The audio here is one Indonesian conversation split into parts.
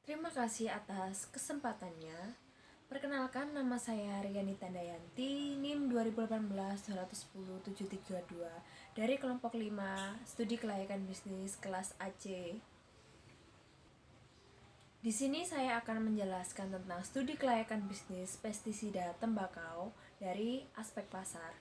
Terima kasih atas kesempatannya. Perkenalkan, nama saya Riani Tandayanti, NIM 2018-210-732 dari kelompok 5 Studi Kelayakan Bisnis kelas AC. Di sini saya akan menjelaskan tentang studi kelayakan bisnis pestisida tembakau dari aspek pasar.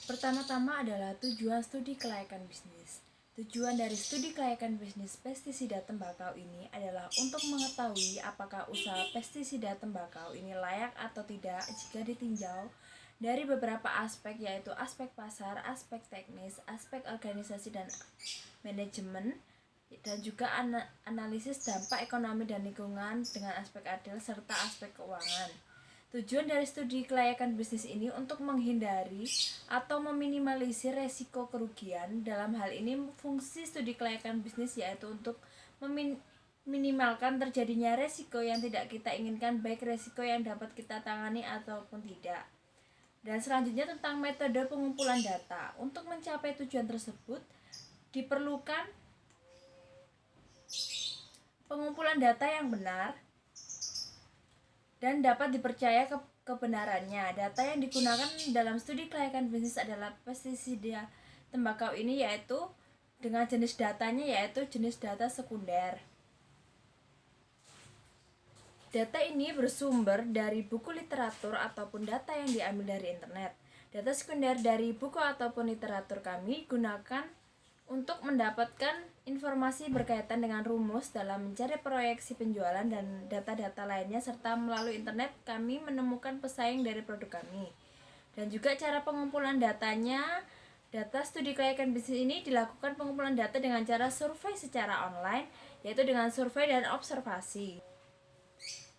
Pertama-tama adalah tujuan studi kelayakan bisnis. Tujuan dari studi kelayakan bisnis pestisida tembakau ini adalah untuk mengetahui apakah usaha pestisida tembakau ini layak atau tidak jika ditinjau dari beberapa aspek, yaitu aspek pasar, aspek teknis, aspek organisasi dan manajemen, dan juga analisis dampak ekonomi dan lingkungan dengan aspek adil serta aspek keuangan. Tujuan dari studi kelayakan bisnis ini untuk menghindari atau meminimalisir resiko kerugian. Dalam hal ini, fungsi studi kelayakan bisnis yaitu untuk meminimalkan terjadinya resiko yang tidak kita inginkan, baik resiko yang dapat kita tangani ataupun tidak. Dan selanjutnya tentang metode pengumpulan data. Untuk mencapai tujuan tersebut, diperlukan pengumpulan data yang benar dan dapat dipercaya kebenarannya. Data yang digunakan dalam studi kelayakan bisnis adalah pestisida tembakau ini, yaitu dengan jenis datanya yaitu jenis data sekunder. Data ini bersumber dari buku literatur ataupun data yang diambil dari internet. Data sekunder dari buku ataupun literatur kami gunakan untuk mendapatkan informasi berkaitan dengan rumus dalam mencari proyeksi penjualan dan data-data lainnya, serta melalui internet kami menemukan pesaing dari produk kami. Dan juga cara pengumpulan datanya, data studi kelayakan bisnis ini dilakukan pengumpulan data dengan cara survei secara online, yaitu dengan survei dan observasi.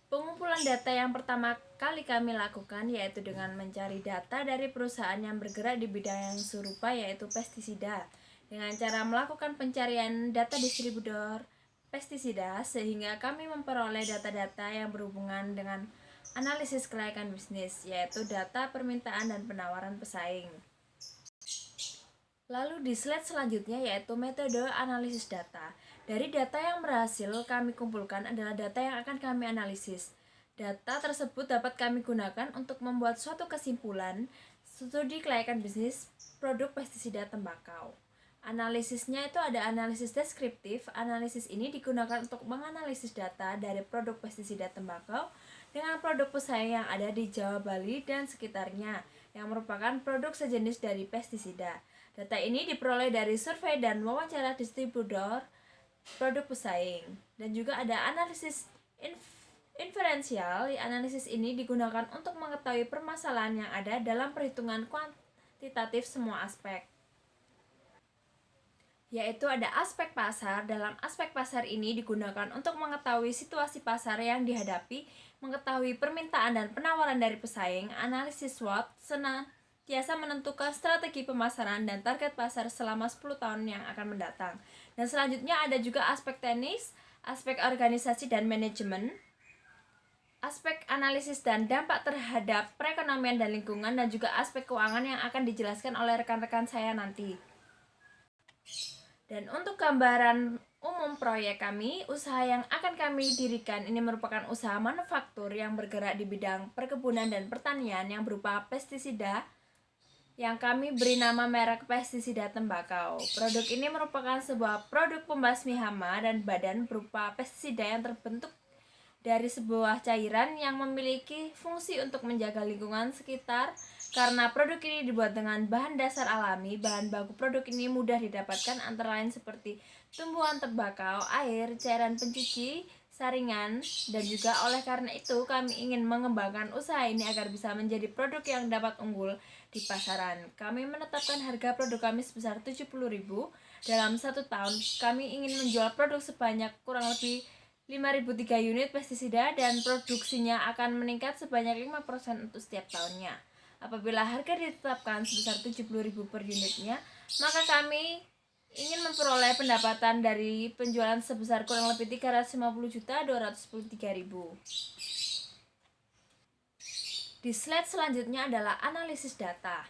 Pengumpulan data yang pertama kali kami lakukan yaitu dengan mencari data dari perusahaan yang bergerak di bidang yang serupa, yaitu pestisida, dengan cara melakukan pencarian data distributor pestisida, sehingga kami memperoleh data-data yang berhubungan dengan analisis kelayakan bisnis, yaitu data permintaan dan penawaran pesaing. Lalu di slide selanjutnya yaitu metode analisis data. Dari data yang berhasil kami kumpulkan adalah data yang akan kami analisis. Data tersebut dapat kami gunakan untuk membuat suatu kesimpulan studi kelayakan bisnis produk pestisida tembakau. Analisisnya itu ada analisis deskriptif. Analisis ini digunakan untuk menganalisis data dari produk pestisida tembakau dengan produk pesaing yang ada di Jawa, Bali, dan sekitarnya, yang merupakan produk sejenis dari pestisida. Data ini diperoleh dari survei dan wawancara distributor produk pesaing. Dan juga ada analisis inferensial. Analisis ini digunakan untuk mengetahui permasalahan yang ada dalam perhitungan kuantitatif semua aspek, yaitu ada aspek pasar. Dalam aspek pasar ini digunakan untuk mengetahui situasi pasar yang dihadapi, mengetahui permintaan dan penawaran dari pesaing. Analisis SWOT senantiasa menentukan strategi pemasaran dan target pasar selama 10 tahun yang akan mendatang. Dan selanjutnya ada juga aspek teknis, aspek organisasi dan manajemen, aspek analisis dan dampak terhadap perekonomian dan lingkungan, dan juga aspek keuangan yang akan dijelaskan oleh rekan-rekan saya nanti. Dan untuk gambaran umum proyek kami, usaha yang akan kami dirikan ini merupakan usaha manufaktur yang bergerak di bidang perkebunan dan pertanian yang berupa pestisida, yang kami beri nama merek pestisida tembakau. Produk ini merupakan sebuah produk pembasmi hama dan badan berupa pestisida yang terbentuk dari sebuah cairan yang memiliki fungsi untuk menjaga lingkungan sekitar. Karena produk ini dibuat dengan bahan dasar alami, bahan baku produk ini mudah didapatkan antara lain seperti tumbuhan tembakau, air, cairan pencuci, saringan, dan juga oleh karena itu kami ingin mengembangkan usaha ini agar bisa menjadi produk yang dapat unggul di pasaran. Kami menetapkan harga produk kami sebesar 70.000. Dalam 1 tahun kami ingin menjual produk sebanyak kurang lebih 5.003 unit pestisida, dan produksinya akan meningkat sebanyak 5% untuk setiap tahunnya. Apabila harga ditetapkan sebesar 70.000 per unitnya, maka kami ingin memperoleh pendapatan dari penjualan sebesar kurang lebih 350.213.000. Di slide selanjutnya adalah analisis data.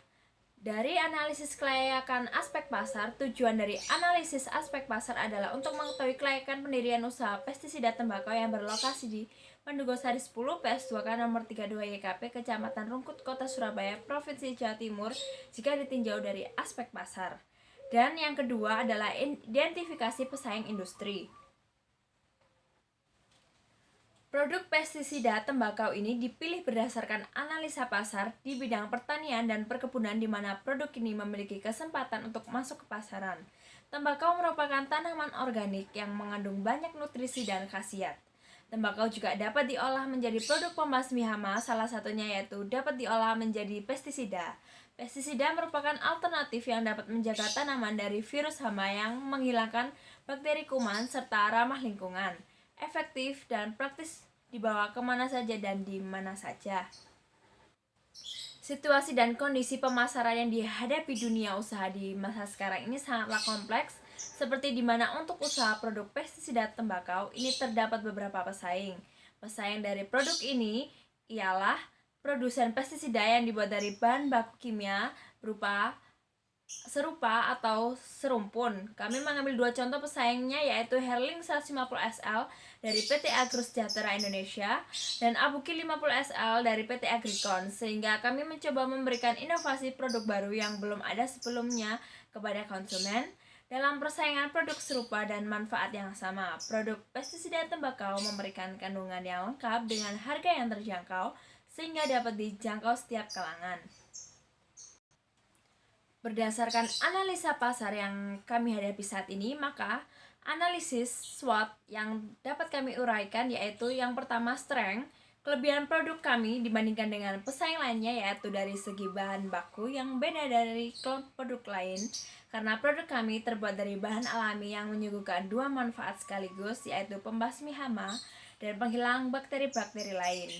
Dari analisis kelayakan aspek pasar, tujuan dari analisis aspek pasar adalah untuk mengetahui kelayakan pendirian usaha pestisida tembakau yang berlokasi di Pendugosari 10 PS2K nomor 32 YKP Kecamatan Rungkut, Kota Surabaya, Provinsi Jawa Timur jika ditinjau dari aspek pasar. Dan yang kedua adalah identifikasi pesaing industri. Produk pestisida tembakau ini dipilih berdasarkan analisa pasar di bidang pertanian dan perkebunan di mana produk ini memiliki kesempatan untuk masuk ke pasaran. Tembakau merupakan tanaman organik yang mengandung banyak nutrisi dan khasiat. Tembakau juga dapat diolah menjadi produk pembasmi hama, salah satunya yaitu dapat diolah menjadi pestisida. Pestisida merupakan alternatif yang dapat menjaga tanaman dari virus hama yang menghilangkan bakteri kuman serta ramah lingkungan, efektif dan praktis dibawa kemana saja dan di mana saja. Situasi dan kondisi pemasaran yang dihadapi dunia usaha di masa sekarang ini sangatlah kompleks, seperti di mana untuk usaha produk pestisida tembakau ini terdapat beberapa pesaing. Pesaing dari produk ini ialah produsen pestisida yang dibuat dari bahan baku kimia berupa serupa atau serumpun. Kami mengambil dua contoh pesaingnya yaitu Herling 150 SL dari PT Agro Sejahtera Indonesia dan Abuki 50 SL dari PT Agricon, sehingga kami mencoba memberikan inovasi produk baru yang belum ada sebelumnya kepada konsumen dalam persaingan produk serupa dan manfaat yang sama. Produk pestisida tembakau memberikan kandungan yang lengkap dengan harga yang terjangkau sehingga dapat dijangkau setiap kalangan. Berdasarkan analisa pasar yang kami hadapi saat ini, maka analisis SWOT yang dapat kami uraikan yaitu yang pertama strength, kelebihan produk kami dibandingkan dengan pesaing lainnya yaitu dari segi bahan baku yang beda dari kelompok produk lain karena produk kami terbuat dari bahan alami yang menyuguhkan dua manfaat sekaligus yaitu pembasmi hama dan penghilang bakteri-bakteri lain.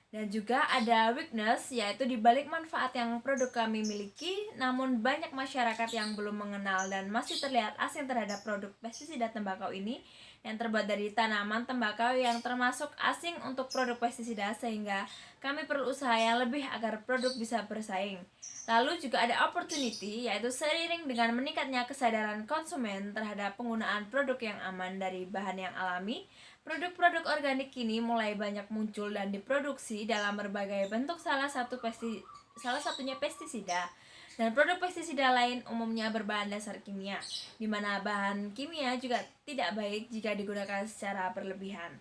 Dan juga ada weakness, yaitu dibalik manfaat yang produk kami miliki, namun banyak masyarakat yang belum mengenal dan masih terlihat asing terhadap produk pestisida tembakau ini yang terbuat dari tanaman tembakau yang termasuk asing untuk produk pestisida, sehingga kami perlu usaha yang lebih agar produk bisa bersaing. Lalu juga ada opportunity, yaitu seiring dengan meningkatnya kesadaran konsumen terhadap penggunaan produk yang aman dari bahan yang alami, produk-produk organik kini mulai banyak muncul dan diproduksi dalam berbagai bentuk, salah satunya pestisida. Dan produk pestisida lain umumnya berbahan dasar kimia, di mana bahan kimia juga tidak baik jika digunakan secara berlebihan.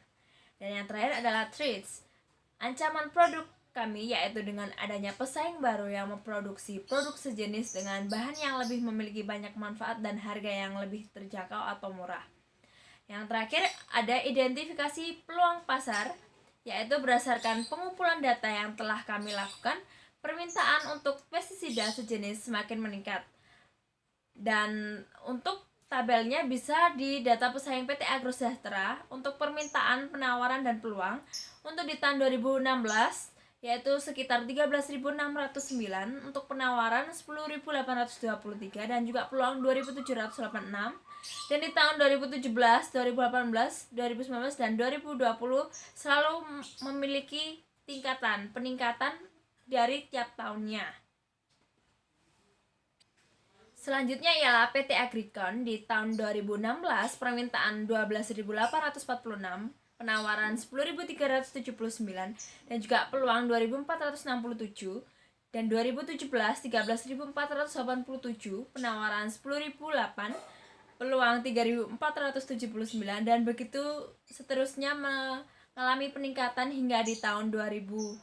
Dan yang terakhir adalah threats. Ancaman produk kami yaitu dengan adanya pesaing baru yang memproduksi produk sejenis dengan bahan yang lebih memiliki banyak manfaat dan harga yang lebih terjangkau atau murah. Yang terakhir ada identifikasi peluang pasar, yaitu berdasarkan pengumpulan data yang telah kami lakukan, permintaan untuk pestisida sejenis semakin meningkat. Dan untuk tabelnya bisa di data pesaing PT Agro Sejahtera untuk permintaan, penawaran, dan peluang. Untuk di tahun 2016 yaitu sekitar 13.609, untuk penawaran 10.823 dan juga peluang 2.786. Dan di tahun 2017, 2018, 2019 dan 2020 selalu memiliki peningkatan dari tiap tahunnya. Selanjutnya ialah PT Agricon. Di tahun 2016 permintaan 12.846, penawaran 10.379 dan juga peluang 2.467. Dan 2017 13.487, penawaran 10.008, peluang 3.479 dan begitu seterusnya mengalami peningkatan hingga di tahun 2020.